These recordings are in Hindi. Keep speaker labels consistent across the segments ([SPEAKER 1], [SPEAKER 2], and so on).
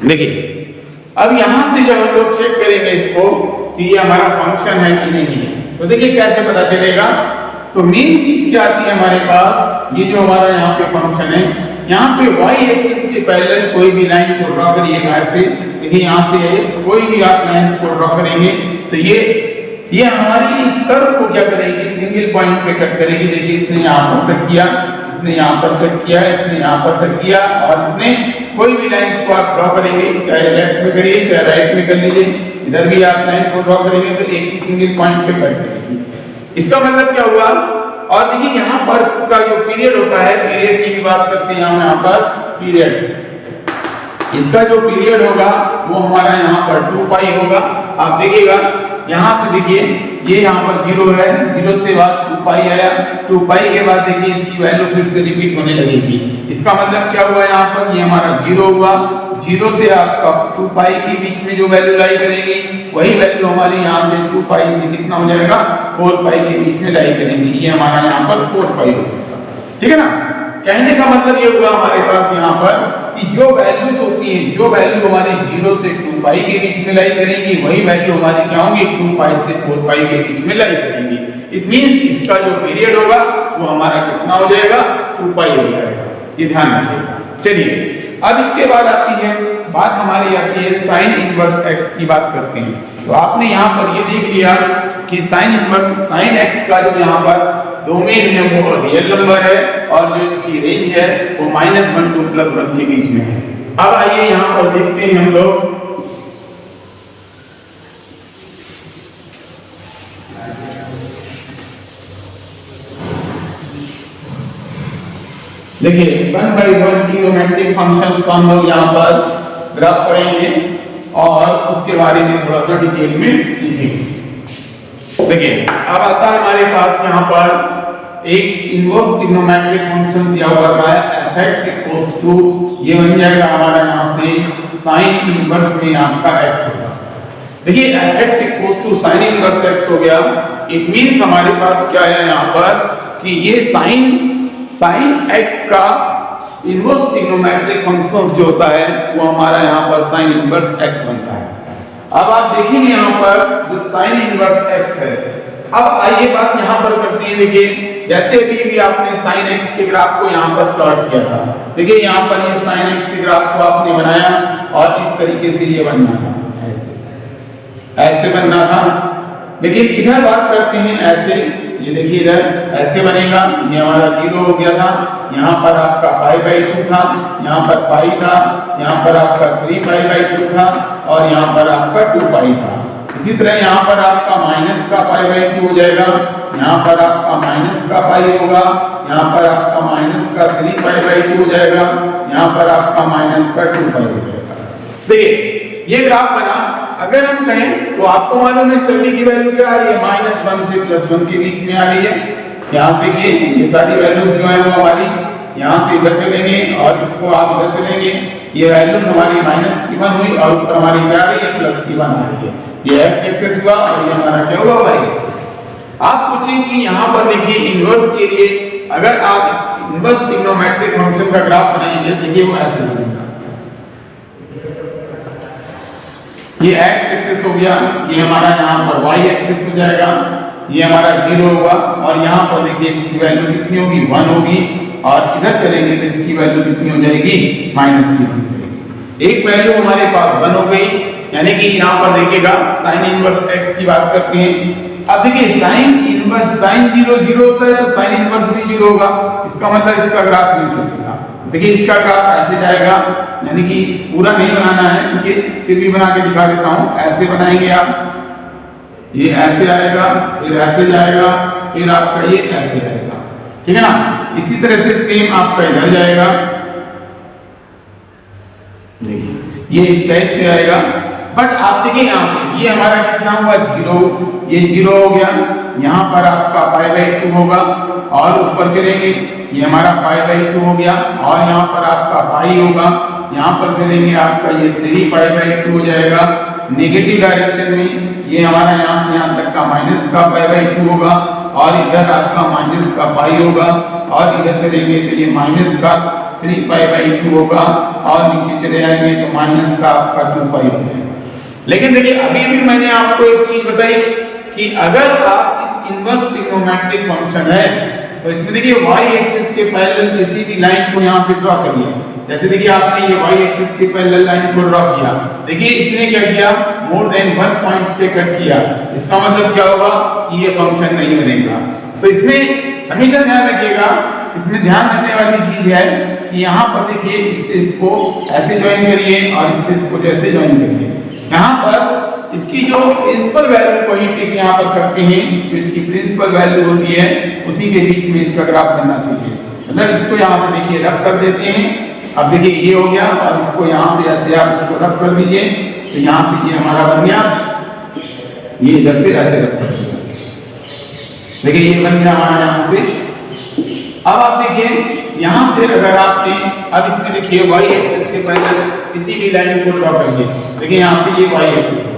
[SPEAKER 1] देखिए अब यहां से जब हम लोग चेक करेंगे इसको कि ये हमारा फंक्शन है कि नहीं है, तो देखिए कैसे पता चलेगा। तो मेन चीज क्या आती है हमारे पास, ये जो हमारा यहाँ पे फंक्शन है, यहाँ पे y एक्सिस के पैरेलल कोई भी लाइन को ड्रॉ करिएगा ऐसे। देखिए यहाँ से कोई भी आप लाइंस को ड्रॉ करेंगे तो ये हमारी इस कर्व को क्या करेगी, सिंगल पॉइंट पे कट करेगी। देखिए इसने यहाँ पर कट किया, इसने यहाँ पर कट किया, इसने यहाँ पर कट किया, और इसने कोई भी लाइंस को आप ड्रॉ करेंगे, चाहे लेफ्ट में करिए चाहे राइट में कर लीजिए, इधर भी आप लाइन को ड्रॉ करेंगे तो एक ही सिंगल पॉइंट पे कट करेगी। इसका मतलब क्या हुआ, और देखिए यहाँ पर इसका जो पीरियड होता है, पीरियड की भी बात करते हैं यहाँ पर पीरियड, इसका जो पीरियड होगा वो हमारा यहाँ पर 2 होगा। आप देखिएगा यहाँ से, देखिए ये यहाँ पर 0 है, 0 से बाद 2 आया, 2 के बाद देखिए इसकी वैल्यू फिर से रिपीट होने लगेगी। इसका मतलब क्या हुआ, यहाँ पर ये हमारा 0 हुआ, 0 से आपका 2 के बीच में जो वैल्यू लाई करेगी वही वैल्यू हमारी यहाँ से 2 से कितना हो जाएगा, 4 के बीच में लाई करेंगे, ये हमारा यहाँ पर 4 हो जाएगा। ठीक है ना। कहने का मतलब ये हुआ हमारे पास यहाँ पर कि जो वैल्यूज होती हैं, जो वैल्यू हमारी 0 से 2 के बीच में लाई करेंगी वही वैल्यू हमारी क्या होंगी, 2 से 4 के बीच में लाई करेंगी। इट मींस इसका जो पीरियड होगा वो हमारा कितना हो जाएगा, 2 हो जाएगा, ये ध्यान रखिएगा। चलिए अब इसके बाद आती है बात हमारी आती है साइन इनवर्स x की बात करते हैं। तो आपने यहाँ पर ये देख लिया कि साइन इनवर्स साइन x का जो यहाँ पर डोमेन है वो रियल नंबर है, और जो इसकी रेंज है वो -1 to +1 के बीच में है। अब आइए यहाँ पर देखते हैं हम लोग, देखिए 1/1 ट्रिग्नोमेट्रिक फंक्शंस को हम लोग यहाँ पर ग्राफ करेंगे और उसके बारे में थोड़ा सा डिटेल में सीखेंगे। देखिए अब आता है हमारे पास यहाँ पर एक इनवर्स ट्रिग्नोमेट्रिक फंक्शन दिया हुआ है fx ये बन जाएगा हमारा यहाँ से sin इनवर्स में आपका x होगा। देखिए fx sin इनवर्स x हो गया। इट मींस हमारे पास क्या है यहाँ पर कि ये sin x का इनवर्स ट्रिग्नोमेट्रिक फंक्शंस जो होता है वो हमारा यहाँ पर sin इनवर्स x बनता है। अब आप देखेंगे यहाँ पर जो sin इनवर्स x है, अब आइए बात यहाँ पर करते हैं। देखिए जैसे भी आपने sin x के ग्राफ को यहाँ पर प्लॉट किया था, देखिए यहाँ पर ये sin x के ग्राफ को आपने बनाया और इस तरीके से ये बनना था, ऐसे बनना था। लेकिन इधर बात करते हैं ऐसे, ये देखिए इधर ऐसे बनेगा, ये हमारा 0 हो गया था, यहाँ पर आपका π/2 था, यहाँ पर पाई था, यहाँ पर आपका 3π/2 था और यहाँ पर आपका 2 था। इसी तरह यहाँ पर आपका माइनस का π/2 हो जाएगा, यहाँ पर आपका माइनस का पाई होगा, यहाँ पर आपका माइनस का 3π/2 हो जाएगा, यहाँ पर आपका माइनस का 2 हो जाएगा। देखिए ये ग्राफ बना, अगर हम कहें तो आपको मालूम है सभी की वैल्यू क्या आ रही है, -1 से +1 के बीच में आ रही है। यहाँ देखिए ये सारी वैल्यूज जो है वो हमारी यहाँ से इधर चलेंगे और इसको आप इधर चलेंगे, ये वैल्यूज हमारी -1 हुई और ऊपर हमारी क्या आ रही है, +1 आ रही है। ये x एक्सिस हुआ और ये हमारा क्या हुआ, y एक्सिस। आप सोचें कि यहाँ पर देखिए इनवर्स के लिए अगर आप इस इनवर्स ट्रिग्नोमेट्रिक फंक्शन का ग्राफ बनाएंगे, देखिए वो ऐसे बनेगा। ये x एक्सिस हो गया, ये हमारा यहाँ पर y एक्सिस हो जाएगा, ये हमारा 0 होगा और यहाँ पर देखिए इसकी वैल्यू कितनी होगी, 1 होगी, और इधर चलेंगे तो इसकी वैल्यू कितनी हो जाएगी, -1 हो जाएगी। एक वैल्यू हमारे पास 1 हो गई, यानी कि यहाँ पर देखिएगा sin इनवर्स x की बात करते हैं। अब देखिए sin 0 0 होता है तो sin इनवर्स भी 0 होगा, इसका मतलब इसका ग्राफ नहीं चलेगा। देखिए इसका ग्राफ ऐसे जाएगा, यानी कि पूरा नहीं बनाना है, क्योंकि फिर भी बना के दिखा देता हूँ। ऐसे बनाएंगे आप, ये ऐसे आएगा, फिर ऐसे जाएगा, फिर आपका ये ऐसे आएगा, ठीक है ना। इसी तरह से सेम आपका इधर जाएगा, देखिए ये इस टाइप से आएगा। बट आप देखिए यहाँ से ये हमारा कितना हुआ, 0, ये 0 हो गया, यहाँ पर आपका π/2 होगा और ऊपर चलेंगे, ये हमारा π/2 हो गया और यहाँ पर आपका पाई होगा, यहाँ पर चलेंगे आपका ये 3π/2 हो जाएगा। नेगेटिव डायरेक्शन में ये हमारा यहाँ से यहाँ तक का माइनस का π/2 होगा और इधर आपका माइनस का पाई होगा और इधर चलेंगे तो ये माइनस का 3 पाई बाई 2 होगा और नीचे चले जाएंगे तो माइनस का आपका 2 पाई हो जाएगा। लेकिन देखिए अभी भी मैंने आपको एक चीज बताई कि अगर आप इस इनवर्स ट्रिग्नोमेट्रिक फंक्शन है तो इसमें देखिए y एक्सिस के पैरेलल किसी भी लाइन को यहाँ से ड्रॉ करिए। जैसे देखिए आपने ये y एक्सिस के पैरेलल लाइन को ड्रॉ किया, देखिए इसने क्या किया, मोर देन 1 पॉइंट्स पे कट किया। इसका मतलब क्या होगा कि ये फंक्शन नहीं बनेगा। तो इसमें हमेशा ध्यान रखिएगा, इसमें ध्यान रखने वाली चीज है कि यहाँ पर देखिए इससे इसको ऐसे ज्वाइन करिए और इससे इसको जैसे ज्वाइन करिए। यहाँ पर इसकी जो प्रिंसिपल वैल्यू को ही टिक यहाँ पर करते हैं, तो इसकी प्रिंसिपल वैल्यू होती है उसी के बीच में इसका ग्राफ बनना चाहिए। मतलब इसको यहाँ से देखिए रब कर देते हैं। अब देखिए ये हो गया और इसको यहाँ से ऐसे आप इसको रब कर दीजिए तो यहाँ से ये हमारा बन गया, ये इधर से ऐसे रब कर दिया। देखिए ये बन गया हमारा यहाँ से। अब आप देखिए यहाँ से अगर आपने अब इसमें देखिए y एक्सिस के पैरेलल किसी भी लाइन को ड्रॉ करिए, देखिए यहाँ से ये y एक्सिस हो गया।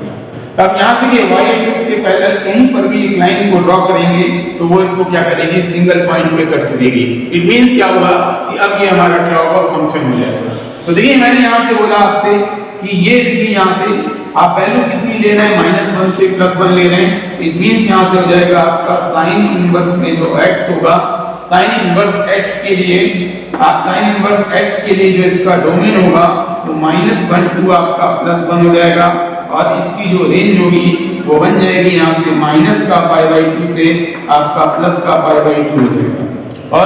[SPEAKER 1] तब यहाँ देखिए y एक्सिस के पैरेलल कहीं पर भी एक लाइन को ड्रॉ करेंगे तो वो इसको क्या करेगी, सिंगल पॉइंट पे कट करेगी। इट मींस क्या होगा कि अब ये हमारा क्या होगा, फंक्शन हो जाएगा। तो देखिए मैंने यहाँ से बोला आपसे कि ये देखिए यहाँ से आप वैल्यू कितनी ले रहे हैं, -1 से +1 ले रहे हैं। इट मींस यहाँ से हो जाएगा आपका साइन इनवर्स में जो x होगा, साइन इनवर्स x के लिए साइन इनवर्स x के लिए जो इसका डोमेन होगा वो -1 to आपका +1 हो जाएगा और इसकी जो रेंज होगी वो बन जाएगी यहाँ से माइनस का π/2 से आपका प्लस का π/2 हो जाएगा। और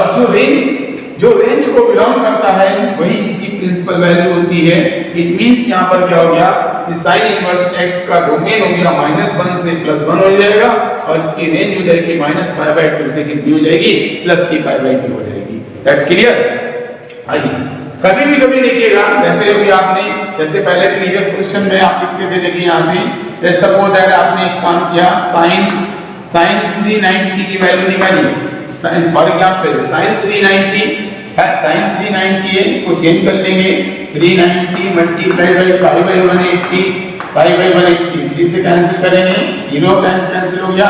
[SPEAKER 1] जो रेंज को बिलोंग करता है वही इसकी प्रिंसिपल वैल्यू होती है। इट मींस यहाँ पर क्या हो गया कि साइन इनवर्स x का डोमेन हो गया -1 से +1 हो जाएगा और इसकी रेंज हो जाएगी -π/2 से कितनी हो जाएगी, प्लस की π/2 हो जाएगी। That's clear. आइए कभी भी देखिएगा, जैसे अभी आपने जैसे पहले प्रीवियस क्वेश्चन में आप लिखते थे, देखिए यहाँ से सपोज दैट आपने एक काम किया, साइन 390 की वैल्यू निकाली। फॉर एग्जांपल साइन 390 है, इसको चेंज कर लेंगे 390 मल्टीप्लाई बाय π/180, π/180 3 से कैंसिल करेंगे, 0 कैंसिल हो गया,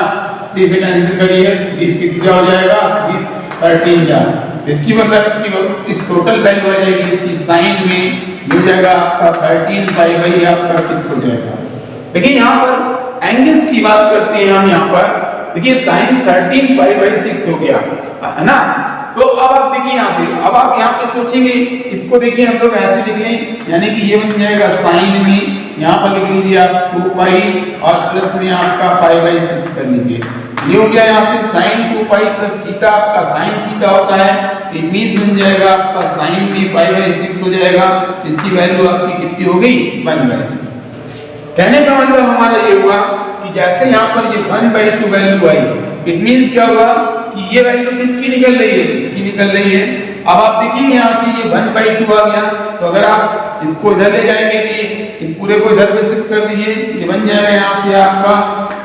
[SPEAKER 1] 3 से कैंसिल करिए 3 6 जा हो जाएगा, 3 13 जा। इसकी मतलब इसकी इस टोटल वैल्यू आ जाएगी इसकी साइन में मिल जाएगा आपका 13 π/, आपका 6 हो जाएगा। देखिए यहाँ पर एंगल्स की बात करते हैं हम, यहाँ पर देखिए साइन 13 π/6 हो गया है ना। तो अब आप देखिए यहाँ से, अब आप यहाँ पे सोचेंगे, इसको देखिए हम लोग ऐसे लिख लें, यानी कि ये बन जाएगा साइन में यहाँ पर लिख लीजिए आप 2 पाई और प्लस में आपका π/6 कर लीजिए। ये हो गया यहाँ से साइन 2 पाई प्लस थीटा, आपका साइन थीटा होता है। इट मींस बन जाएगा आपका साइन में π/6 हो जाएगा। इसकी वैल्यू आपकी कितनी हो गई, 1/2। कहने का मतलब हमारा ये हुआ कि जैसे यहाँ पर ये 1/2 वैल्यू आई, इट मींस क्या हुआ कि ये वैल्यू किसकी निकल रही है, इसकी निकल रही है। अब आप देखिए यहाँ से ये 1/2 आ गया, तो अगर आप इसको इधर ले जाएंगे कि इस पूरे को इधर पे शिफ्ट कर दीजिए, ये बन जाएगा यहाँ से आपका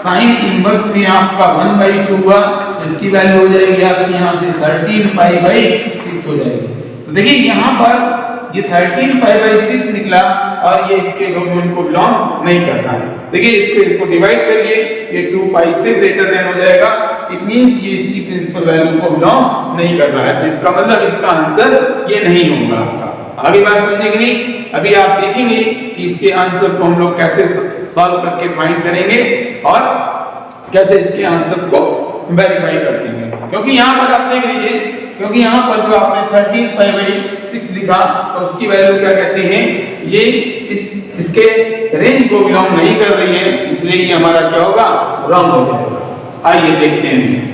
[SPEAKER 1] साइन इनवर्स में आपका 1/2 हुआ, इसकी वैल्यू हो जाएगी आपकी यहाँ से 13 π/6 हो जाएगी। तो देखिए यहाँ पर ये 13 π/6 निकला और ये इसके डोमेन को बिलोंग नहीं करता है। देखिए इसको डिवाइड करिए, ये 2 पाई से ग्रेटर देन हो जाएगा। इट मींस ये इसकी प्रिंसिपल वैल्यू को बिलोंग नहीं कर रहा है, तो इसका मतलब इसका आंसर ये नहीं होगा आपका। आगे बात समझने की नहीं, अभी आप देखेंगे कि इसके आंसर को हम लोग कैसे सॉल्व करके फाइंड करेंगे और कैसे इसके आंसर्स को वेरीफाई करते हैं। क्योंकि यहाँ पर आप देख लीजिए, क्योंकि यहाँ पर जो आपने 13 π/6 लिखा तो उसकी वैल्यू क्या कहते हैं, ये इसके रेंज को बिलोंग नहीं कर रही है, इसलिए ये हमारा क्या होगा, रॉन्ग हो जाएगा। आइए देखते हैं।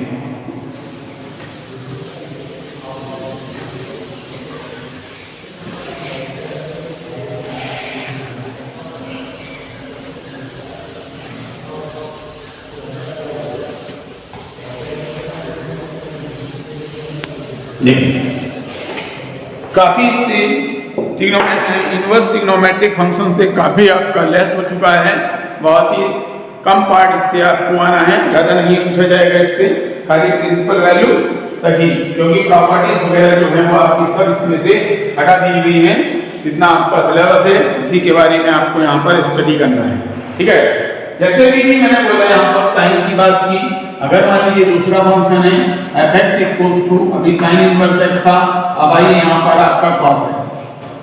[SPEAKER 1] काफी से इनवर्स ट्रिग्नोमेट्रिक फंक्शन से काफी आपका लेस हो चुका है, बहुत ही कम पार्ट इससे आपको आना है, ज्यादा नहीं पूछा जाएगा इससे, खाली प्रिंसिपल वैल्यू तक ही, क्योंकि प्रॉपर्टीज वगैरह जो है वो आपकी सब इसमें से हटा दी गई है। जितना आपका सिलेबस है उसी के बारे में आपको यहाँ पर स्टडी करना है, ठीक है। जैसे भी मैंने बोला यहाँ पर साइन की बात की, अगर मान लीजिए दूसरा फंक्शन है fx इक्वल्स टू, अभी साइन इनवर्स x था, अब आइए यहाँ पर आपका cos x।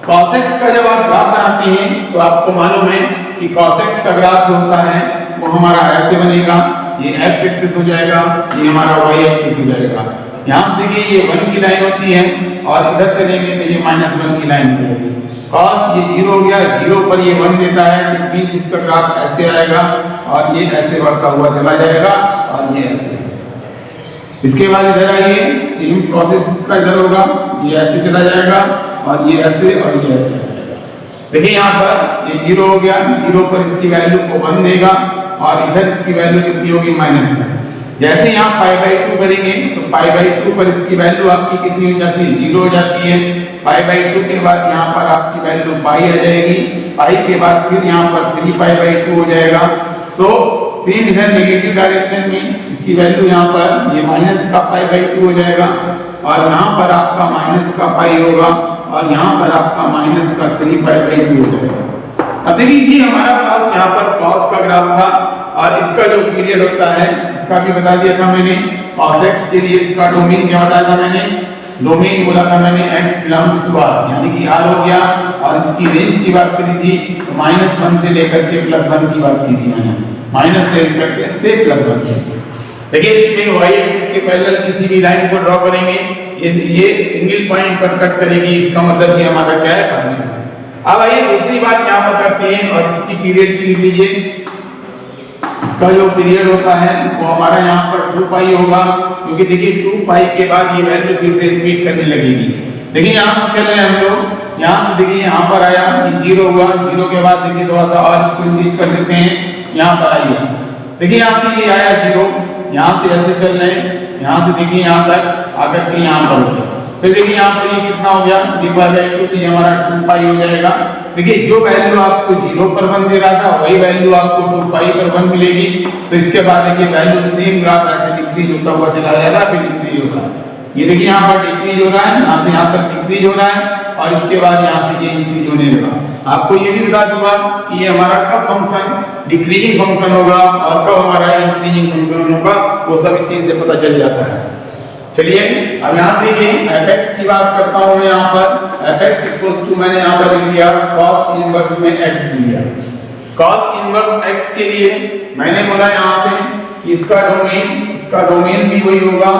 [SPEAKER 1] cos x का जब आप ग्राफ बनाते हैं तो आपको मालूम है कि cos x का ग्राफ जो होता है वो हमारा ऐसे बनेगा, ये x एक्सिस हो जाएगा, ये हमारा y एक्सिस हो जाएगा। यहाँ से देखिए ये 1 की लाइन होती है और इधर चलेंगे तो ये -1 की लाइन हो जाएगी। cos ये 0 हो गया, 0 पर ये 1 देता है, तो मींस इसका ग्राफ ऐसे आएगा और ये ऐसे बढ़ता हुआ चला जाएगा और ये ऐसे। इसके बाद इधर आइए, सेम प्रोसेस इसका इधर होगा, ये ऐसे चला जाएगा और ये ऐसे और ये ऐसे जाएगा। देखिए यहाँ पर ये 0 हो गया, 0 पर इसकी वैल्यू को 1 देगा और इधर इसकी वैल्यू कितनी होगी -1। जैसे यहाँ π/2 करेंगे तो π/2 पर इसकी वैल्यू आपकी कितनी हो जाती है, 0 हो जाती है। π/2 के बाद यहाँ पर आपकी वैल्यू π आ जाएगी, π के बाद फिर यहाँ पर 3π/2 हो जाएगा। तो सेम इधर नेगेटिव डायरेक्शन में इसकी वैल्यू यहाँ पर ये माइनस का π/2 हो जाएगा और यहाँ पर आपका माइनस का π होगा और यहाँ पर आपका माइनस का 3π/2 हो जाएगा। अब देखिए ये हमारा पास यहाँ पर cos का ग्राफ था और इसका जो पीरियड होता है इसका भी बता दिया था मैंने। cos x के लिए इसका डोमेन क्या बताया था मैंने, डोमेन बोला था मैंने x बिलोंग्स टू r, यानी कि r हो गया और इसकी रेंज की बात करी थी तो -1 से लेकर के +1 की बात की थी मैंने, माइनस से लेकर के से +1। देखिए इसमें y एक्सिस के पैरेलल किसी भी लाइन को ड्रॉ करेंगे, ये सिंगल पॉइंट पर कट करेगी, इसका मतलब ये हमारा क्या है, फंक्शन है। अब आइए दूसरी बात यहाँ पर करते हैं और इसकी पीरियड की लिख लीजिए। इसका जो पीरियड होता है वो हमारा यहाँ पर 2π होगा, क्योंकि देखिए 2π के बाद ये वैल्यू फिर से रिपीट करने लगेगी। देखिए यहाँ से चल रहे हैं हम लोग, यहाँ से देखिए यहाँ पर आया कि 0 हुआ, 0 के बाद देखिए थोड़ा सा और इसको इंक्रीज कर देते हैं, यहाँ पर आइए देखिए यहाँ से ये आया 0, यहाँ से ऐसे चल रहे हैं, यहाँ से देखिए यहाँ तक आकर के यहाँ पर हो गया। फिर देखिए यहाँ पर ये कितना हो गया, 3π/2, तो ये हमारा 2π हो जाएगा। देखिए जो वैल्यू आपको 0 पर 1 दे रहा था वही वैल्यू आपको 2π पर 1 मिलेगी। तो इसके बाद देखिए वैल्यू सेम ग्राफ ऐसे डिक्रीज होता हुआ चला जाएगा, फिर डिक्रीज होगा। ये देखिए यहाँ पर डिक्रीज हो रहा है, यहाँ से यहाँ तक डिक्रीज हो रहा है और इसके बाद यहाँ से ये इंक्रीज होने लगा। आपको ये भी बता दूंगा कि ये हमारा कब फंक्शन डिक्रीजिंग फंक्शन होगा और कब हमारा इंक्रीजिंग फंक्शन होगा, वो सब इसी से पता चल जाता है। चलिए अब यहाँ देखिए fx की बात करता हूँ मैं, यहाँ पर fx इक्वल्स टू मैंने यहाँ पर लिख दिया cos इनवर्स में x लिया। cos इनवर्स x के लिए मैंने बोला यहाँ से कि इसका डोमेन भी वही होगा,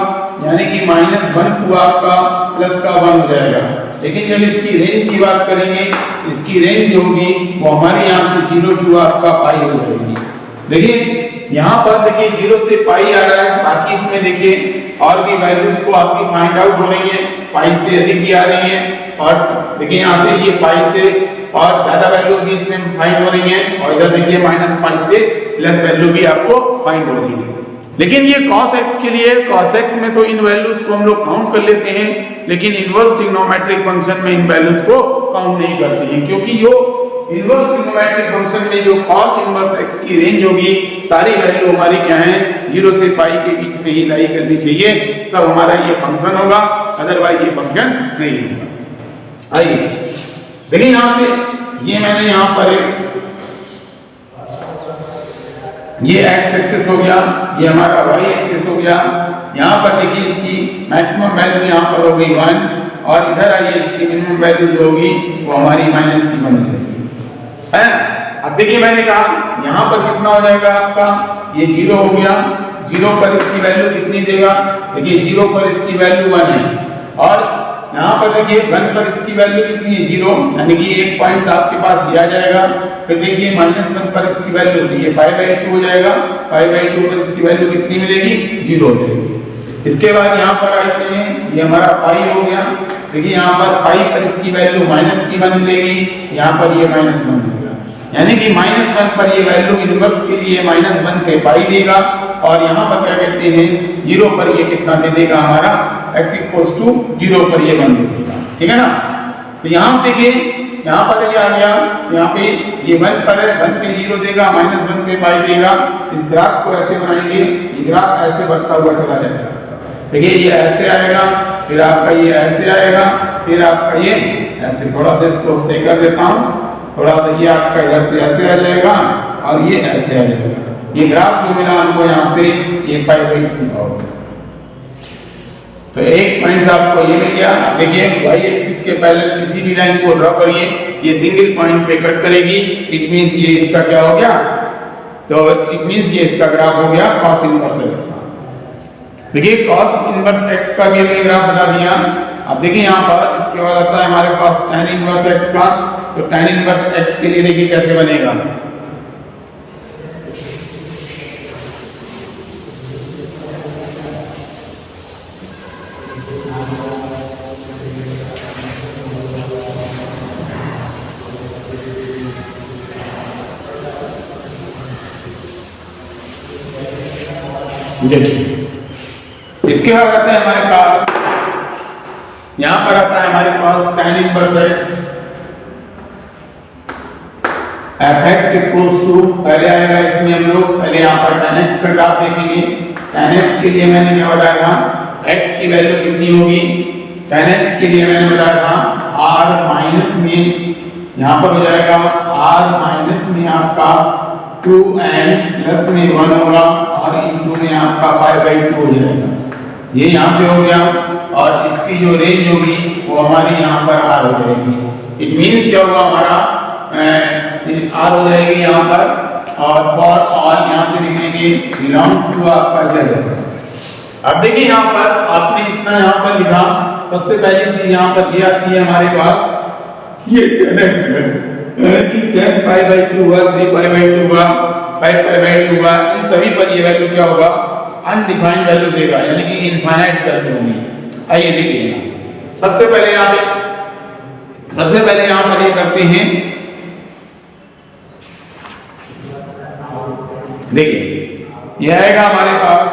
[SPEAKER 1] यानी कि -1 टू आपका प्लस का 1 हो जाएगा। लेकिन जब इसकी रेंज की बात करेंगे, इसकी रेंज जो होगी वो हमारे यहाँ से 0 टू आपका π हो जाएगी। देखिए यहाँ पर देखिए 0 से π आ रहा है, बाकी इसमें देखिए और भी वैल्यूज को आपकी फाइंड आउट हो रही है, π से अधिक भी आ रही है और देखिए यहाँ से ये π से और ज्यादा वैल्यू भी इसमें फाइंड हो रही है और इधर देखिए -π से प्लस वैल्यू भी आपको फाइंड हो रही है। लेकिन ये cos x के लिए, cos x में तो इन वैल्यूज को हम लोग काउंट कर लेते हैं, लेकिन इनवर्स ट्रिग्नोमेट्रिक फंक्शन में इन वैल्यूज को काउंट नहीं करते हैं, क्योंकि जो इनवर्स ट्रिग्नोमेट्रिक फंक्शन में जो cos इनवर्स x की रेंज होगी, सारी वैल्यू हमारी क्या है, 0 से π के बीच में ही लाई करनी चाहिए, तब हमारा ये फंक्शन होगा, अदरवाइज ये फंक्शन नहीं होगा। आइए देखिए यहाँ से ये मैंने यहाँ पर ये x एक्सिस हो गया, ये हमारा y एक्सिस हो गया। यहाँ पर देखिए इसकी मैक्सिमम वैल्यू यहाँ पर हो गई 1 और इधर आइए इसकी मिनिमम वैल्यू जो होगी वो हमारी -की बन जाएगी है। अब देखिए मैंने कहा यहाँ पर कितना हो जाएगा आपका, ये 0 हो गया, 0 पर इसकी वैल्यू कितनी देगा, देखिए 0 पर इसकी वैल्यू 1 है और यहाँ पर देखिए 1 पर इसकी वैल्यू कितनी है, 0, यानी कि 1 पॉइंट आपके पास दिया जाएगा। फिर देखिए -1 पर इसकी वैल्यू होती है π/2 हो जाएगा, π/2 पर इसकी वैल्यू कितनी मिलेगी, 0 हो जाएगी। इसके बाद यहाँ पर आते हैं, ये हमारा π हो गया, देखिए यहाँ पर π पर इसकी वैल्यू -1 मिलेगी, यहाँ पर ये -1 मिलेगा, यानी कि -1 पर ये वैल्यू इनवर्स के लिए -1 पे π देगा और यहाँ पर क्या कहते हैं 0 पर ये कितना दे देगा, हमारा x इक्वल्स टू 0 पर ये 1 दे देगा, ठीक है ना। तो यहाँ देखिए यहाँ पर ये आ गया, यहाँ पे ये 1 पर है, 1 पे 0 देगा, -1 पे π देगा। इस ग्राफ को ऐसे बनाएंगे, ये ग्राफ ऐसे बढ़ता हुआ चला जाएगा। देखिए ये ऐसे आएगा, फिर आपका ये ऐसे आएगा, फिर आपका ये ऐसे, थोड़ा सा इसको सही कर देता हूँ, थोड़ा सा ये आपका इधर से ऐसे आ जाएगा और ये ऐसे आ जाएगा। ये ग्राफ जो मिला हमको यहाँ से ये पाई बाई 2 का हो गया। तो एक पॉइंट आपको ये मिल गया। देखिए वाई एक्सिस के पैरेलल किसी भी लाइन को ड्रॉ करिए, ये सिंगल पॉइंट पे कट करेगी। इट मींस ये इसका क्या हो गया, तो इट मींस ये इसका ग्राफ हो गया cos इनवर्स x का। देखिए cos इनवर्स x का भी हमने ग्राफ बना दिया। अब देखिए यहाँ पर इसके बाद आता है हमारे पास tan इनवर्स x का। तो tan इनवर्स x के लिए देखिए कैसे बनेगा। देखिए इसके बाद आता है हमारे पास, यहां पर आता है हमारे पास tan inverse x fx equals to, पहले आएगा इसमें हम लोग पहले यहां पर tan x का ग्राफ देखेंगे। tan x के लिए मैंने क्या बताया था, x की वैल्यू कितनी होगी, tan x के लिए मैंने बताया था r माइनस में, यहां पर हो जाएगा r माइनस में आपका 2n प्लस में 1 होगा और इनटू में आपका पाई बाई 2 हो जाएगा। ये यहाँ से हो गया और इसकी जो रेंज होगी वो हमारी यहाँ पर r हो जाएगी। इट मींस क्या होगा हमारा r हो जाएगी यहाँ पर, और फॉर ऑल यहाँ से लिखेंगे बिलोंग्स टू आपका z होगा। अब देखिए यहाँ पर आपने इतना यहाँ पर लिखा, सबसे पहली चीज यहाँ पर ये आती है हमारे पास, ये कनेक्शन कि 10 पाई बाई 2 हुआ, 3 पाई बाई 2 हुआ, 5 पाई बाई 2 हुआ, इन सभी पर ये वैल्यू क्या होगा, अनडिफाइंड वैल्यू देगा, यानी कि इनफाइनाइट वैल्यू होगी। आइए देखिए यहाँ से सबसे पहले यहाँ पर ये करते हैं। देखिए ये आएगा हमारे पास।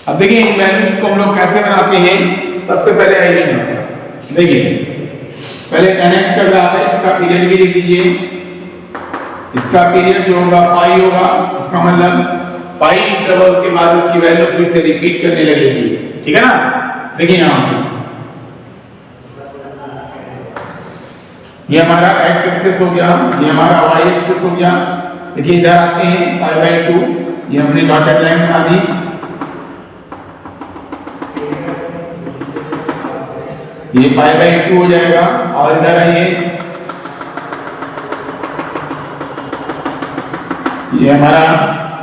[SPEAKER 1] अब देखिए इन वैल्यूज को हम लोग कैसे बनाते हैं, सबसे पहले आइए देखिए पहले tan x का ग्राफ है, इसका पीरियड भी लिख लीजिए। इसका पीरियड जो होगा पाई होगा, इसका मतलब पाई इंटरवल के बाद इसकी वैल्यू फिर से रिपीट करने लगेगी, ठीक है ना। देखिए यहां से ये हमारा x एक्सिस हो गया, ये हमारा y एक्सिस हो गया। देखिए इधर आते हैं पाई बाई 2, ये हमने डॉटेड लाइन बना दी। ये पाई बाई 2 हो जाएगा और इधर आइए ये हमारा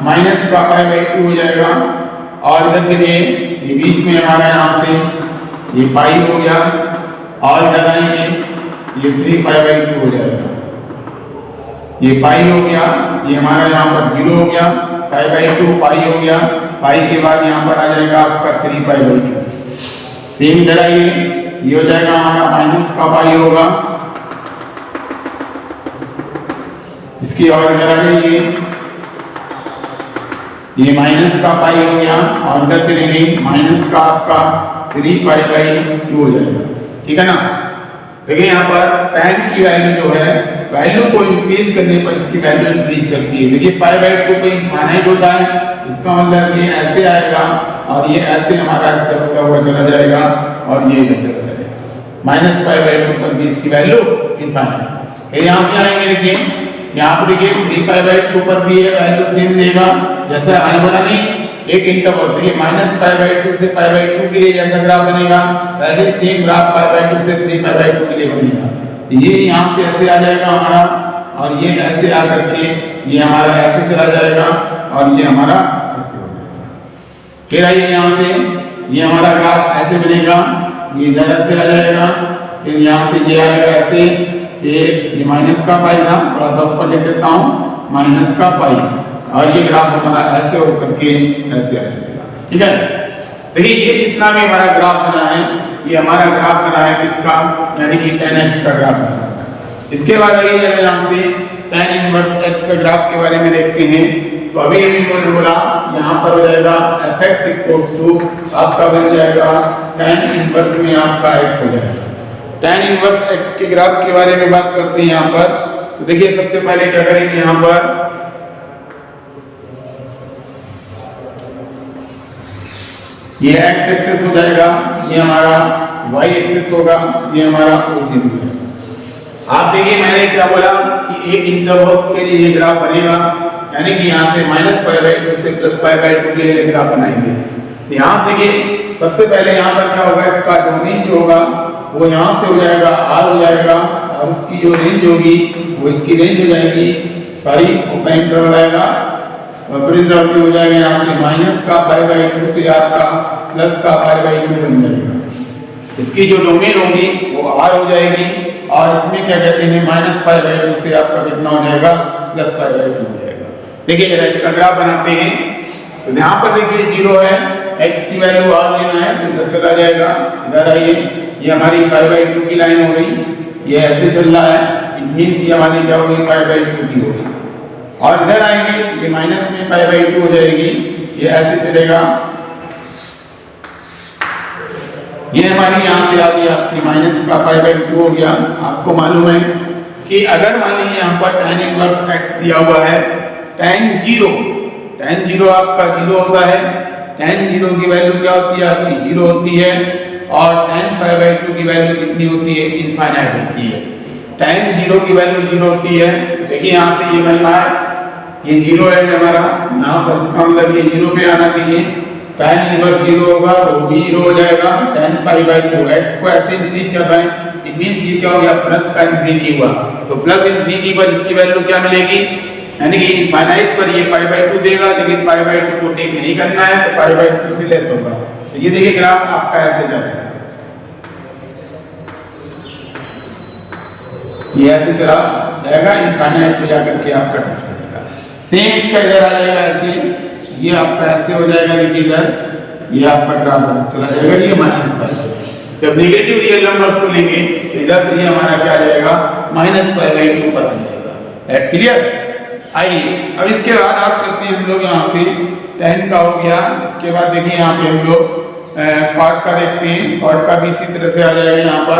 [SPEAKER 1] माइनस का पाई बाई 2 हो जाएगा और इधर चलिए ये बीच में हमारा यहाँ से ये पाई हो गया और इधर आएंगे ये 3 पाई बाई 2 हो जाएगा। ये पाई हो गया, ये हमारा यहाँ पर 0 हो गया, पाई बाई 2 पाई हो गया, पाई के बाद यहाँ पर आ जाएगा आपका 3 पाई बाई 2। सेम इधर आइए, ये हो जाएगा हमारा माइनस का पाई होगा, इसकी और इधर आ जाइए ये माइनस का पाई हो गया और इधर चलेंगे माइनस का आपका 3 पाई बाई 2 हो जाएगा, ठीक है ना। देखिए यहाँ पर tan की वैल्यू जो है, वैल्यू को इंक्रीज करने पर इसकी वैल्यू इंक्रीज करती है। देखिए पाई बाई 2 पे इनफाइनाइट होता है, इसका मतलब ये ऐसे आएगा और ये ऐसे हमारा ऐसे होता हुआ चला जाएगा और ये इधर चला जाएगा। माइनस पाई बाई 2 पर भी इसकी वैल्यू इनफाइनाइट। फिर यहाँ से आएंगे, देखिए यहाँ पर देखिए 3 पाई बाई 2 पर भी ये वैल्यू सेम देगा, जैसा आने वाला नहीं एक इंटरवल। देखिए माइनस पाई बाई 2 से पाई बाई 2 के लिए जैसा ग्राफ बनेगा वैसे ही सेम ग्राफ पाई बाई 2 से 3 पाई बाई 2 के लिए बनेगा। ये यहाँ से ऐसे आ जाएगा हमारा और ये ऐसे आकर के ये हमारा ऐसे चला जाएगा और ये हमारा ऐसे हो जाएगा। फिर आइए यहाँ से ये हमारा ग्राफ ऐसे बनेगा, ये इधर ऐसे आ जाएगा, फिर यहाँ से ये आएगा ऐसे, ये माइनस का पाई था, थोड़ा सा ऊपर लिख देता हूँ माइनस का पाई, और ये ग्राफ हमारा ऐसे होकर के ऐसे आ जाएगा, ठीक है। देखिए ये जितना भी हमारा ग्राफ बना है ये हमारा ग्राफ बना है किसका, यानी कि tan x का ग्राफ बना है। इसके बाद आइए यहाँ से tan इनवर्स x का ग्राफ के बारे में देखते हैं। तो अभी मैंने बोला यहाँ पर हो जाएगा fx इक्वल्स टू आपका बन जाएगा tan इनवर्स में आपका x हो जाएगा। tan इनवर्स x के ग्राफ के बारे में बात करते हैं यहाँ पर। तो देखिए सबसे पहले क्या करेंगे, यहाँ पर ये x एक्सिस हो जाएगा, ये हमारा y एक्सिस होगा, ये हमारा ओरिजिन है। आप देखिए मैंने क्या बोला कि एक इंटरवल्स के लिए ये ग्राफ बनेगा, यानी कि यहाँ से -π/2 से +π/2 के लिए ग्राफ बनाएंगे। तो यहाँ से देखिए सबसे पहले यहाँ पर क्या होगा, इसका डोमेन जो होगा वो यहाँ से हो जाएगा R हो जाएगा, और इसकी जो रेंज होगी वो इसकी रेंज हो जाएगी, सॉरी ओपन इंटरवल आएगा और फिर इंटरवल हो जाएगा यहाँ से -π/2 से आपका +π/2 बन जाएगा। इसकी जो डोमेन होगी वो R हो जाएगी, और इसमें क्या कहते हैं -π/2 से आपका कितना हो जाएगा, +π/2 हो जाएगा। देखिए जरा इसका ग्राफ बनाते हैं। तो यहाँ पर देखिए 0 है, x की वैल्यू R लेना है तो इधर चला जाएगा, इधर आइए, ये हमारी π/2 की लाइन हो गई, ये ऐसे चल रहा है, इट मींस ये हमारी क्या होगी, π/2 की होगी। और इधर आएंगे ये माइनस में π/2 हो जाएगी, ये ऐसे चलेगा, ये हमारी यहाँ से आ गई आपकी माइनस का π/2 हो गया। आपको मालूम है कि अगर मान लीजिए यहाँ पर tan इनवर्स x दिया हुआ है, tan 0 आपका 0 होता है, tan 0 की वैल्यू क्या होती है आपकी 0 होती है, और tan π/2 की वैल्यू कितनी होती है, इनफाइनाइट होती है। tan 0 की वैल्यू 0 होती है, देखिए यहाँ से ये बन रहा है, ये 0 है हमारा, यहाँ पर इसका मतलब ये 0 पे आना चाहिए, tan इनवर्स 0 होगा तो भी 0 हो जाएगा, tan π/2 x को ऐसे इंक्रीज कर रहे हैं, इट मींस ये क्या हो गया, प्लस का इंफिनिटी हुआ, तो प्लस इंफिनिटी पर इसकी वैल्यू क्या मिलेगी, यानी कि इनफाइनाइट पर ये π/2 देगा, लेकिन π/2 को टेक नहीं करना है तो π/2 से लेस होगा। तो ये देखिए ग्राफ आपका ऐसे जाएगा, ये ऐसे चला जाएगा, इनफाइनाइट पे जाकर के आपका टच करेगा। सेम इसका इधर आ जाएगा ऐसे, ये आपका ऐसे हो जाएगा, देखिए इधर ये आपका ग्राफ ऐसे चला जाएगा, ये -π। जब नेगेटिव रियल नंबर्स को लेंगे तो इधर से ये हमारा क्या आ जाएगा, -π/2 पर आ जाएगा। That's clear. आइए अब इसके बाद आप करते हैं हम लोग यहाँ से tan का हो गया, इसके बाद देखिए यहाँ पे हम लोग cot का देखते हैं, cot का भी इसी तरह से आ जाएगा यहाँ पर